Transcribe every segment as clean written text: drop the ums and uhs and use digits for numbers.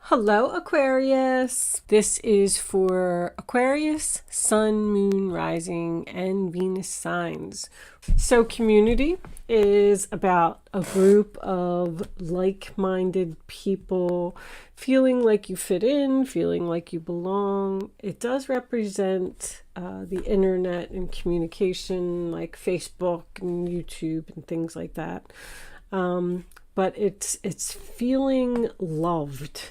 Hello, Aquarius. This is for Aquarius, Sun, Moon, Rising, and Venus signs. So community is about a group of like-minded people feeling like you fit in, feeling like you belong. It does represent the internet and communication like Facebook and YouTube and things like that. But it's feeling loved.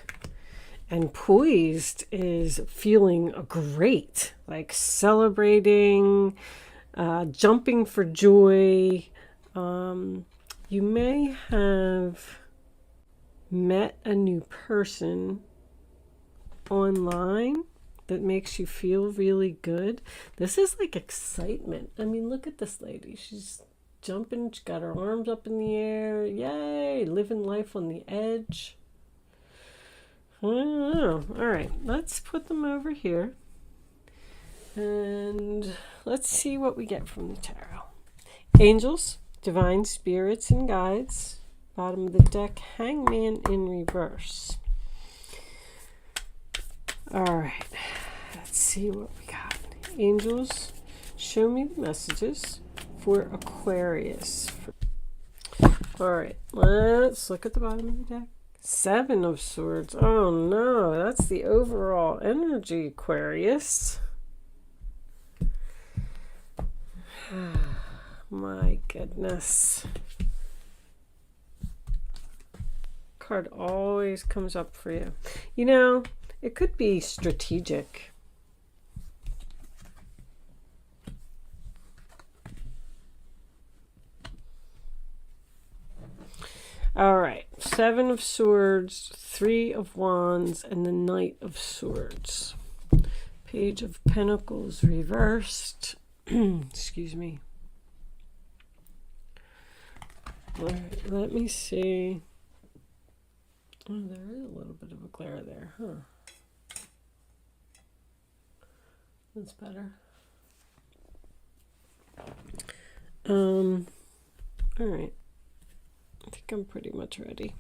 And poised is feeling great, like celebrating, jumping for joy. You may have met a new person online that makes you feel really good. This is like excitement. I mean, look at this lady. She's jumping, she's got her arms up in the air. Yay, living life on the edge. I don't know. All right, let's put them over here and let's see what we get from the tarot. Angels, divine spirits and guides. Bottom of the deck, Hangman in reverse. All right, let's see what we got. Angels, show me the messages for Aquarius. All right, let's look at the bottom of the deck. Seven of Swords. Oh no, that's the overall energy, Aquarius. My goodness. Card always comes up for you. You know, it could be strategic. All right, Seven of Swords, Three of Wands, and the Knight of Swords. Page of Pentacles reversed. Excuse me. All right, let me see. Oh, there is a little bit of a glare there, huh? That's better. All right. I think I'm pretty much ready.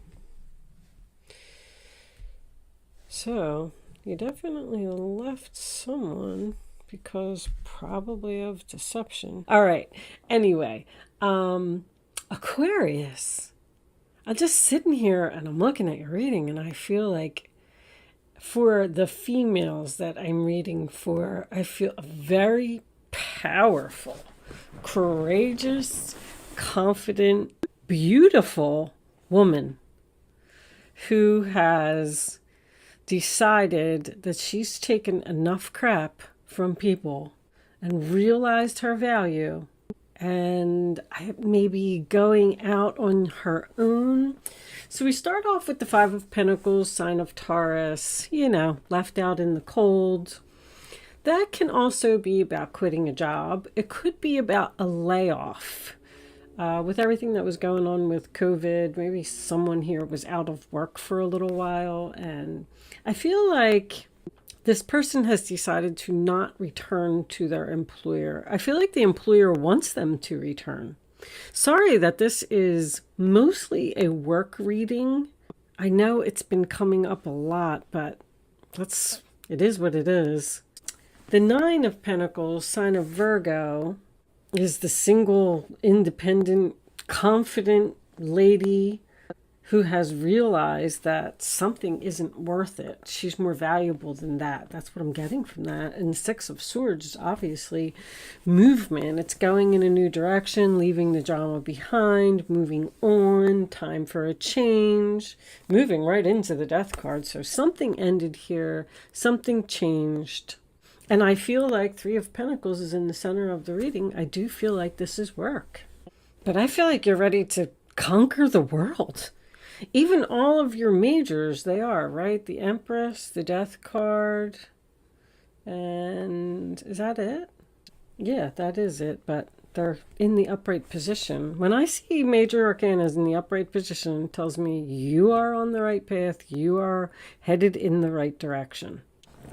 So, you definitely left someone because probably of deception. All right. Anyway, Aquarius. I'm just sitting here and I'm looking at your reading and I feel like for the females that I'm reading for, I feel very powerful, courageous, confident, beautiful woman who has decided that she's taken enough crap from people and realized her value and maybe going out on her own. So we start off with the Five of Pentacles, sign of Taurus, you know, left out in the cold. That can also be about quitting a job. It could be about a layoff. With everything that was going on with COVID, maybe someone here was out of work for a little while. And I feel like this person has decided to not return to their employer. I feel like the employer wants them to return. Sorry that this is mostly a work reading. I know it's been coming up a lot, but it is what it is. The Nine of Pentacles, sign of Virgo, is the single, independent, confident lady who has realized that something isn't worth it. She's more valuable than that. That's what I'm getting from that. And the Six of Swords is obviously movement. It's going in a new direction, leaving the drama behind, moving on, time for a change, moving right into the Death card. So something ended here, something changed. And I feel like Three of Pentacles is in the center of the reading. I do feel like this is work. But I feel like you're ready to conquer the world. Even all of your majors, they are, right? The Empress, the Death card. And is that it? Yeah, that is it. But they're in the upright position. When I see major arcanas in the upright position, it tells me you are on the right path. You are headed in the right direction.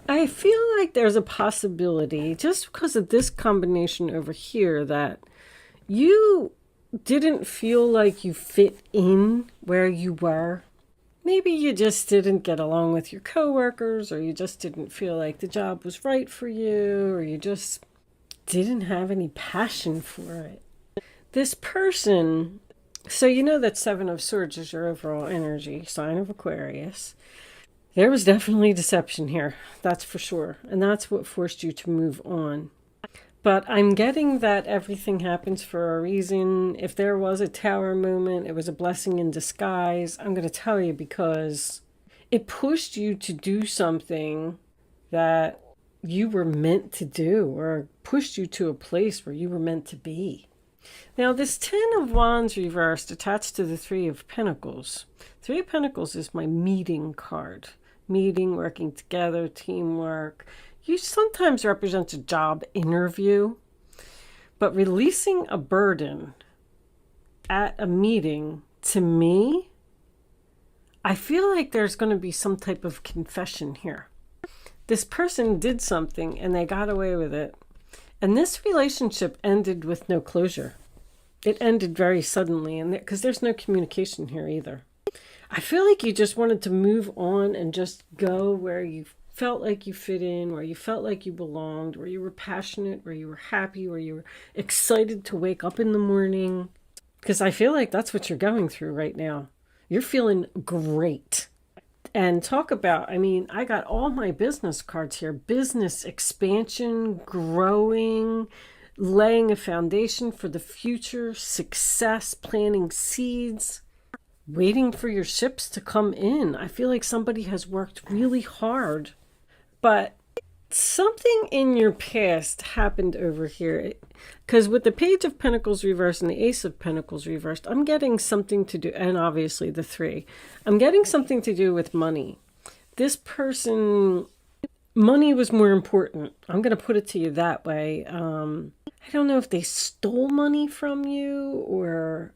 I feel like there's a possibility, just because of this combination over here, that you didn't feel like you fit in where you were. Maybe you just didn't get along with your coworkers, or you just didn't feel like the job was right for you, or you just didn't have any passion for it. This person, so you know that Seven of Swords is your overall energy, sign of Aquarius. There was definitely deception here, that's for sure. And that's what forced you to move on. But I'm getting that everything happens for a reason. If there was a tower moment, it was a blessing in disguise. I'm going to tell you, because it pushed you to do something that you were meant to do, or pushed you to a place where you were meant to be. Now, this Ten of Wands reversed attached to the Three of Pentacles. Three of Pentacles is my meeting card. Meeting, working together, teamwork. You sometimes represent a job interview, but releasing a burden at a meeting, to me, I feel like there's going to be some type of confession here. This person did something and they got away with it. And this relationship ended with no closure. It ended very suddenly, and because there's no communication here either. I feel like you just wanted to move on and just go where you felt like you fit in, where you felt like you belonged, where you were passionate, where you were happy, where you were excited to wake up in the morning. Because I feel like that's what you're going through right now. You're feeling great. And talk about, I mean, I got all my business cards here. Business expansion, growing, laying a foundation for the future, success, planting seeds, waiting for your ships to come in. I feel like somebody has worked really hard, but something in your past happened over here. Because with the Page of Pentacles reversed and the Ace of Pentacles reversed, I'm getting something to do, and obviously the Three. I'm getting something to do with money. This person, money was more important. I'm going to put it to you that way. I don't know if they stole money from you, or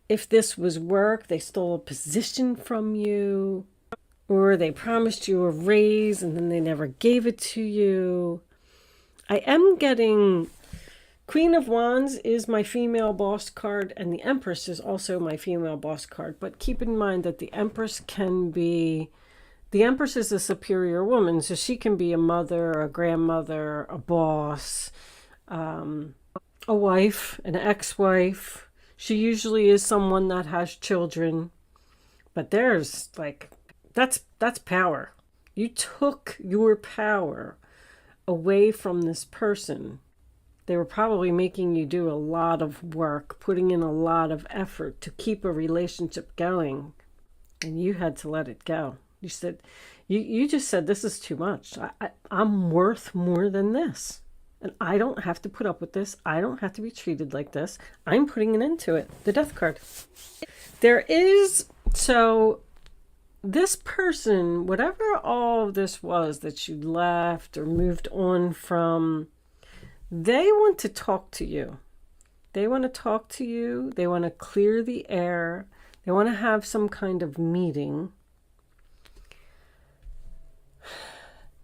if this was work, they stole a position from you, or they promised you a raise and then they never gave it to you. I am getting Queen of Wands is my female boss card, and the Empress is also my female boss card. But keep in mind that the Empress is a superior woman, so she can be a mother, a grandmother, a boss, a wife, an ex-wife. She usually is someone that has children. But there's like, that's power. You took your power away from this person. They were probably making you do a lot of work, putting in a lot of effort to keep a relationship going. And you had to let it go. You said, you just said, this is too much. I'm worth more than this. And I don't have to put up with this. I don't have to be treated like this. I'm putting an end to it. The Death card. So this person, whatever all of this was that you left or moved on from, they want to talk to you. They want to talk to you. They want to clear the air. They want to have some kind of meeting.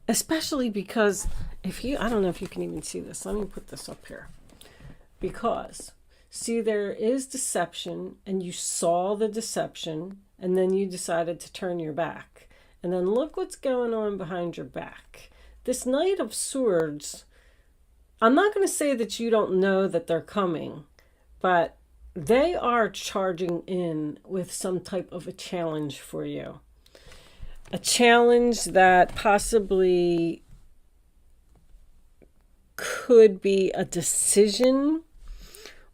Especially because I don't know if you can even see this. Let me put this up here. Because, see, there is deception, and you saw the deception, and then you decided to turn your back. And then look what's going on behind your back. This Knight of Swords, I'm not going to say that you don't know that they're coming, but they are charging in with some type of a challenge for you. A challenge that possibly could be a decision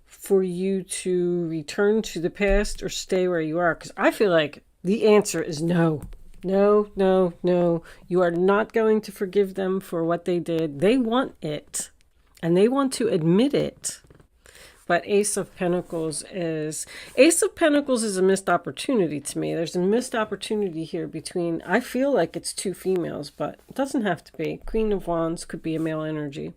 for you to return to the past or stay where you are. Because I feel like the answer is no. No, no, no. You are not going to forgive them for what they did. They want it. And they want to admit it. But Ace of Pentacles is a missed opportunity to me. There's a missed opportunity here between, I feel like it's two females, but it doesn't have to be. Queen of Wands could be a male energy.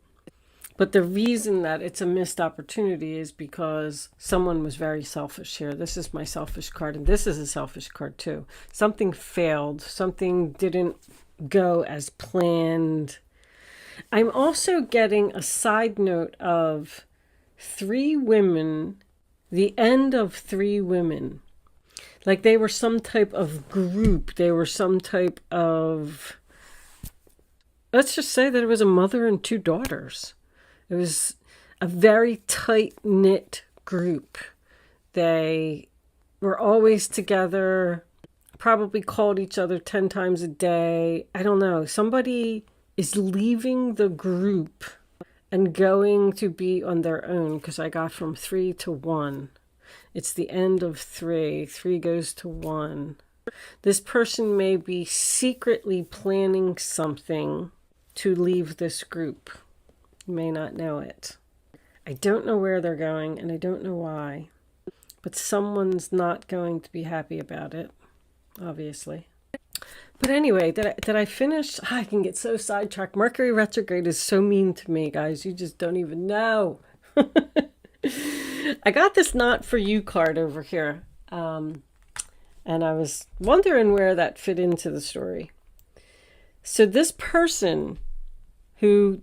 But the reason that it's a missed opportunity is because someone was very selfish here. This is my selfish card, and this is a selfish card too. Something failed. Something didn't go as planned. I'm also getting a side note of 3 women, the end of 3 women. Like they were some type of group. They were some type of, let's just say that it was a mother and two daughters. It was a very tight-knit group. They were always together, probably called each other 10 times a day. I don't know. Somebody is leaving the group and going to be on their own, because I got from 3 to 1. It's the end of 3. 3 goes to 1. This person may be secretly planning something to leave this group. You may not know it. I don't know where they're going, and I don't know why. But someone's not going to be happy about it, obviously. But anyway, did I finish? I can get so sidetracked. Mercury retrograde is so mean to me, guys. You just don't even know. I got this Not For You card over here. And I was wondering where that fit into the story. So this person who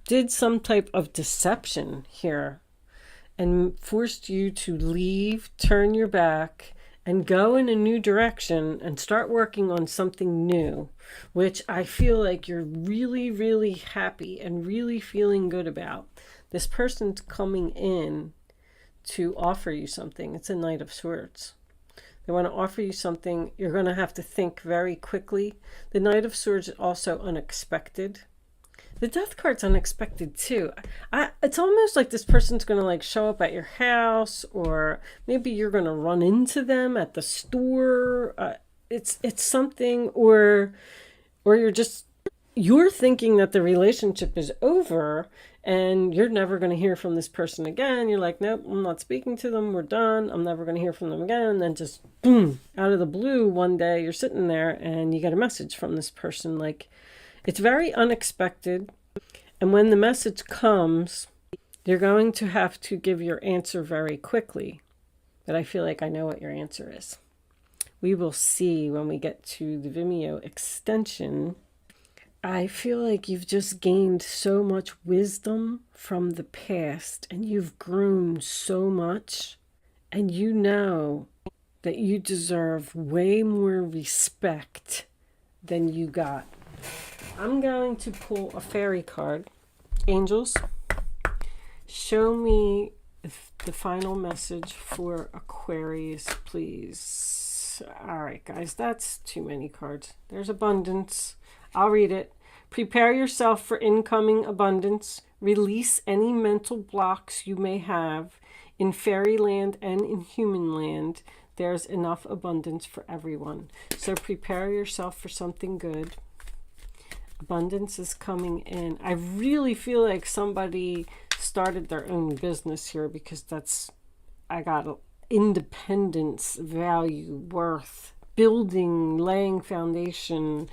did some type of deception here and forced you to leave, turn your back, and go in a new direction and start working on something new, which I feel like you're really, really happy and really feeling good about. This person's coming in to offer you something. It's a Knight of Swords. They want to offer you something. You're going to have to think very quickly. The Knight of Swords is also unexpected. The Death card's unexpected too. It's almost like this person's going to like show up at your house, or maybe you're going to run into them at the store. It's something, or you're thinking that the relationship is over and you're never going to hear from this person again. You're like, nope, I'm not speaking to them. We're done. I'm never going to hear from them again. And then just boom, out of the blue, one day you're sitting there and you get a message from this person. Like, it's very unexpected. And when the message comes, you're going to have to give your answer very quickly. But I feel like I know what your answer is. We will see when we get to the Vimeo extension. I feel like you've just gained so much wisdom from the past, and you've grown so much, and you know that you deserve way more respect than you got. I'm going to pull a fairy card. Angels, show me the final message for Aquarius, please. All right, guys, that's too many cards. There's abundance. I'll read it. Prepare yourself for incoming abundance. Release any mental blocks you may have. In fairyland and in human land, there's enough abundance for everyone. So prepare yourself for something good. Abundance is coming in. I really feel like somebody started their own business here, because I got independence, value, worth, building, laying foundation.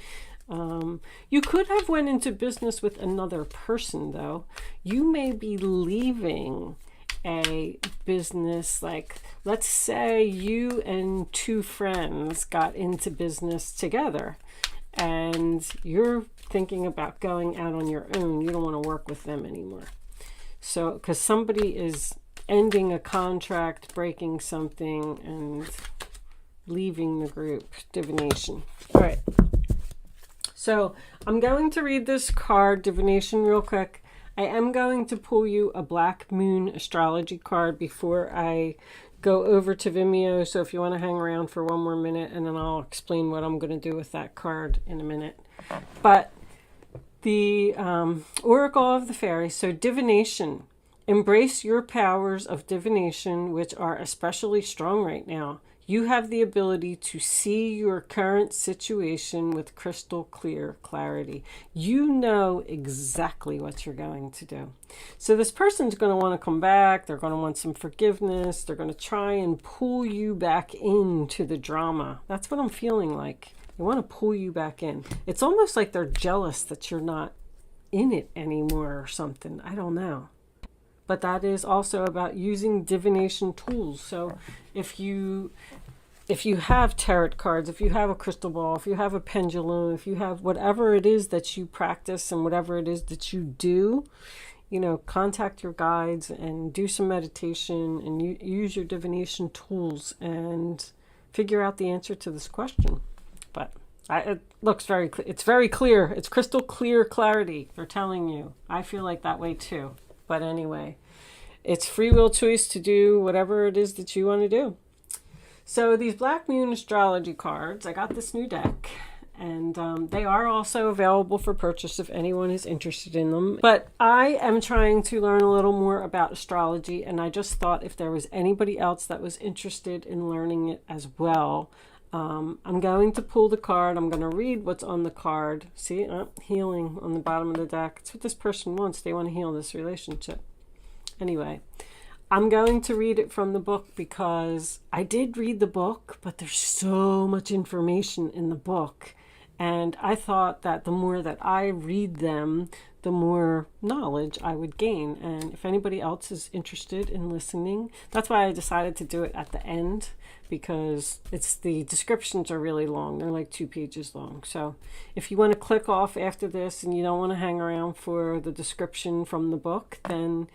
You could have went into business with another person, though. You may be leaving a business, like, let's say you and two friends got into business together, and you're thinking about going out on your own. You don't want to work with them anymore. So, because somebody is ending a contract, breaking something, and leaving the group. Divination. All right. So, I'm going to read this card, Divination, real quick. I am going to pull you a Black Moon astrology card before I go over to Vimeo. So if you want to hang around for one more minute, and then I'll explain what I'm going to do with that card in a minute. But the Oracle of the Fairies. So divination. Embrace your powers of divination, which are especially strong right now. You have the ability to see your current situation with crystal clear clarity. You know exactly what you're going to do. So this person's going to want to come back. They're going to want some forgiveness. They're going to try and pull you back into the drama. That's what I'm feeling like. They want to pull you back in. It's almost like they're jealous that you're not in it anymore or something. I don't know. But that is also about using divination tools. So if you have tarot cards, if you have a crystal ball, if you have a pendulum, if you have whatever it is that you practice and whatever it is that you do, you know, contact your guides and do some meditation and use your divination tools and figure out the answer to this question. But it looks very clear. It's very clear. It's crystal clear clarity. They're telling you. I feel like that way too. But anyway, it's free will choice to do whatever it is that you want to do. So these Black Moon astrology cards, I got this new deck, and they are also available for purchase if anyone is interested in them. But I am trying to learn a little more about astrology, and I just thought if there was anybody else that was interested in learning it as well, I'm going to pull the card. I'm going to read what's on the card. See, healing on the bottom of the deck. It's what this person wants. They want to heal this relationship. Anyway, I'm going to read it from the book because I did read the book, but there's so much information in the book. And I thought that the more that I read them, the more knowledge I would gain. And if anybody else is interested in listening, that's why I decided to do it at the end, because the descriptions are really long. They're like 2 pages long. So if you want to click off after this and you don't want to hang around for the description from the book, then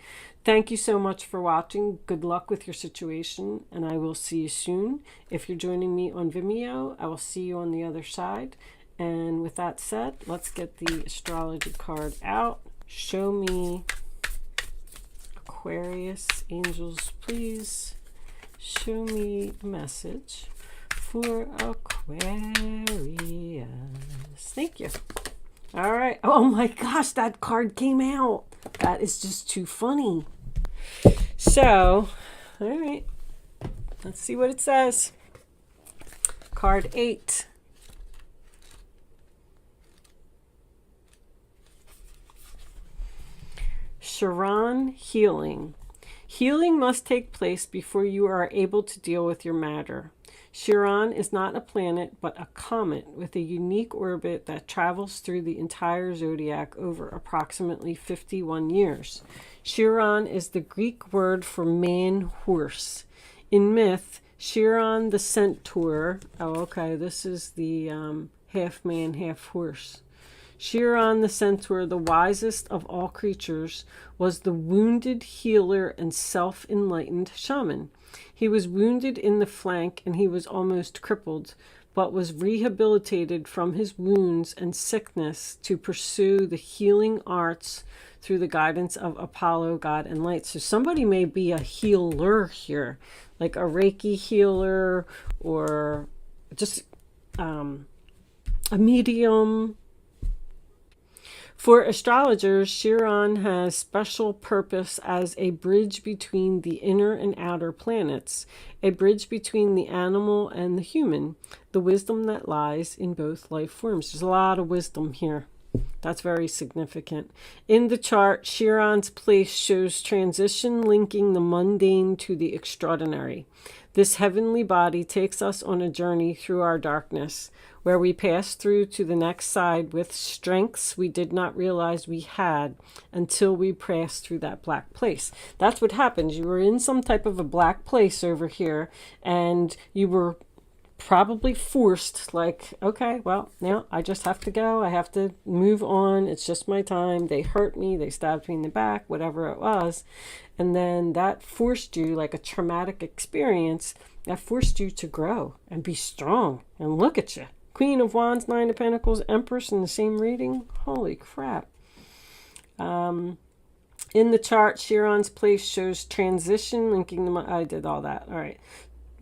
thank you so much for watching. Good luck with your situation, and I will see you soon. If you're joining me on Vimeo, I will see you on the other side. And with that said, let's get the astrology card out. Show me, Aquarius, angels, please. Show me a message for Aquarius. Thank you. All right. Oh my gosh, that card came out. That is just too funny. So, all right. Let's see what it says. Card 8. Chiron, healing. Healing must take place before you are able to deal with your matter. Chiron is not a planet, but a comet with a unique orbit that travels through the entire zodiac over approximately 51 years. Chiron is the Greek word for man-horse. In myth, Chiron the centaur, this is the half man, half horse. Chiron the centaur, the wisest of all creatures, was the wounded healer and self-enlightened shaman. He was wounded in the flank and he was almost crippled, but was rehabilitated from his wounds and sickness to pursue the healing arts through the guidance of Apollo, God, and light. So somebody may be a healer here, like a Reiki healer or just a medium. For astrologers, Chiron has special purpose as a bridge between the inner and outer planets, a bridge between the animal and the human, the wisdom that lies in both life forms. There's a lot of wisdom here. That's very significant. In the chart, Chiron's place shows transition linking the mundane to the extraordinary. This heavenly body takes us on a journey through our darkness, where we pass through to the next side with strengths we did not realize we had until we passed through that black place. That's what happens. You were in some type of a black place over here, and you were probably forced, like, okay, well, now I just have to go. I have to move on. It's just my time. They hurt me. They stabbed me in the back, whatever it was. And then that forced you, like a traumatic experience, that forced you to grow and be strong. And look at you. Queen of Wands, Nine of Pentacles, Empress in the same reading. Holy crap. In the chart, Chiron's place shows transition, linking them. I did all that. All right.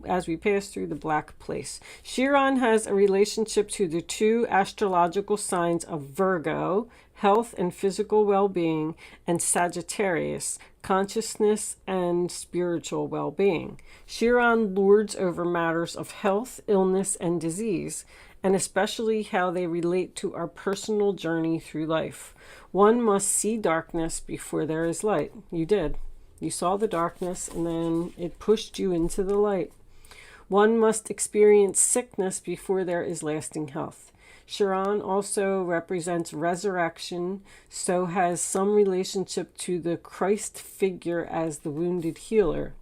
As we pass through the black place. Chiron has a relationship to the 2 astrological signs of Virgo, health and physical well-being, and Sagittarius, consciousness and spiritual well-being. Chiron lords over matters of health, illness, and disease, and especially how they relate to our personal journey through life. One must see darkness before there is light. You did. You saw the darkness, and then it pushed you into the light. One must experience sickness before there is lasting health. Chiron also represents resurrection, so has some relationship to the Christ figure as the wounded healer.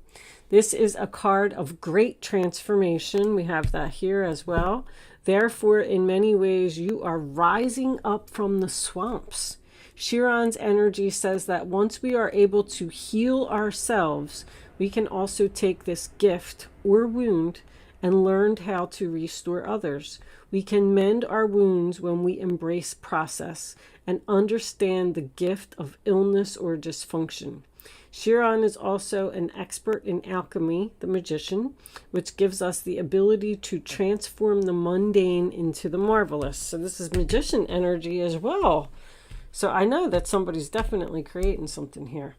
This is a card of great transformation. We have that here as well. Therefore, in many ways, you are rising up from the swamps. Chiron's energy says that once we are able to heal ourselves, we can also take this gift or wound and learned how to restore others. We can mend our wounds when we embrace process and understand the gift of illness or dysfunction. Chiron is also an expert in alchemy, the magician, which gives us the ability to transform the mundane into the marvelous. So this is magician energy as well. So I know that somebody's definitely creating something here.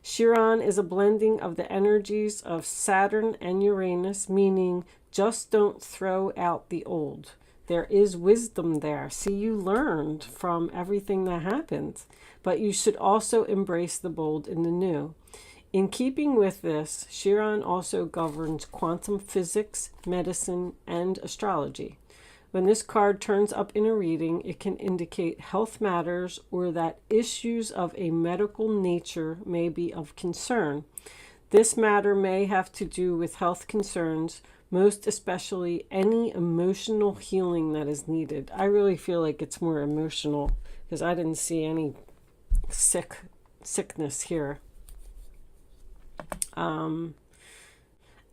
Chiron is a blending of the energies of Saturn and Uranus, meaning just don't throw out the old. There is wisdom there. See, you learned from everything that happened, but you should also embrace the bold in the new. In keeping with this, Chiron also governs quantum physics, medicine, and astrology. When this card turns up in a reading, it can indicate health matters or that issues of a medical nature may be of concern. This matter may have to do with health concerns, most especially any emotional healing that is needed. I really feel like it's more emotional because I didn't see any sickness here.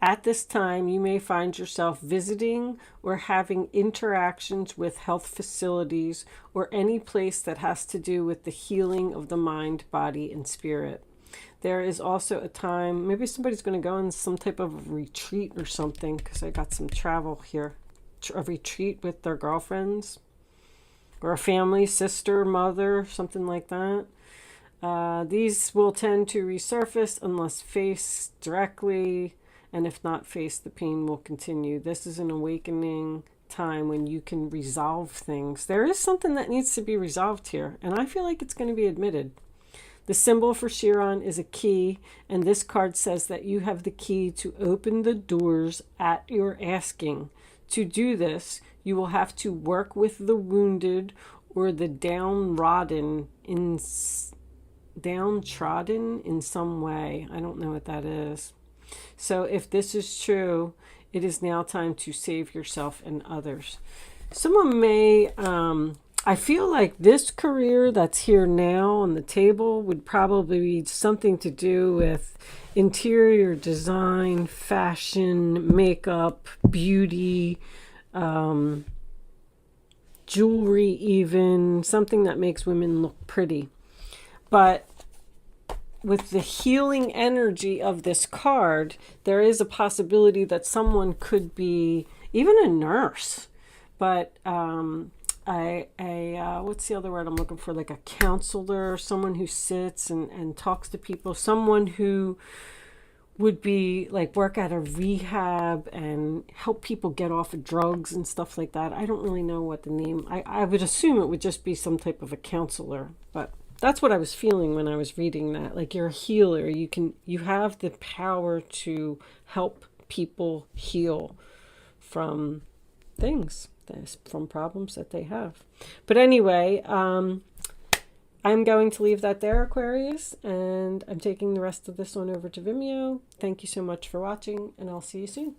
At this time, you may find yourself visiting or having interactions with health facilities or any place that has to do with the healing of the mind, body, and spirit. There is also a time, maybe somebody's going to go on some type of retreat or something, because I got some travel here. A retreat with their girlfriends or a family, sister, mother, something like that. These will tend to resurface unless faced directly. And if not faced, the pain will continue. This is an awakening time when you can resolve things. There is something that needs to be resolved here, and I feel like it's going to be admitted. The symbol for Chiron is a key, and this card says that you have the key to open the doors at your asking. To do this, you will have to work with the wounded or the downtrodden in some way. I don't know what that is. So if this is true, it is now time to save yourself and others. Someone may, I feel like this career that's here now on the table would probably be something to do with interior design, fashion, makeup, beauty, jewelry even, something that makes women look pretty. But with the healing energy of this card, there is a possibility that someone could be even a nurse, but what's the other word I'm looking for? Like a counselor, someone who sits and talks to people, someone who would be like work at a rehab and help people get off of drugs and stuff like that. I don't really know what the name, I would assume it would just be some type of a counselor, but that's what I was feeling when I was reading that. Like you're a healer. You have the power to help people heal from things, from problems that they have. But anyway, I'm going to leave that there, Aquarius, and I'm taking the rest of this one over to Vimeo. Thank you so much for watching, and I'll see you soon.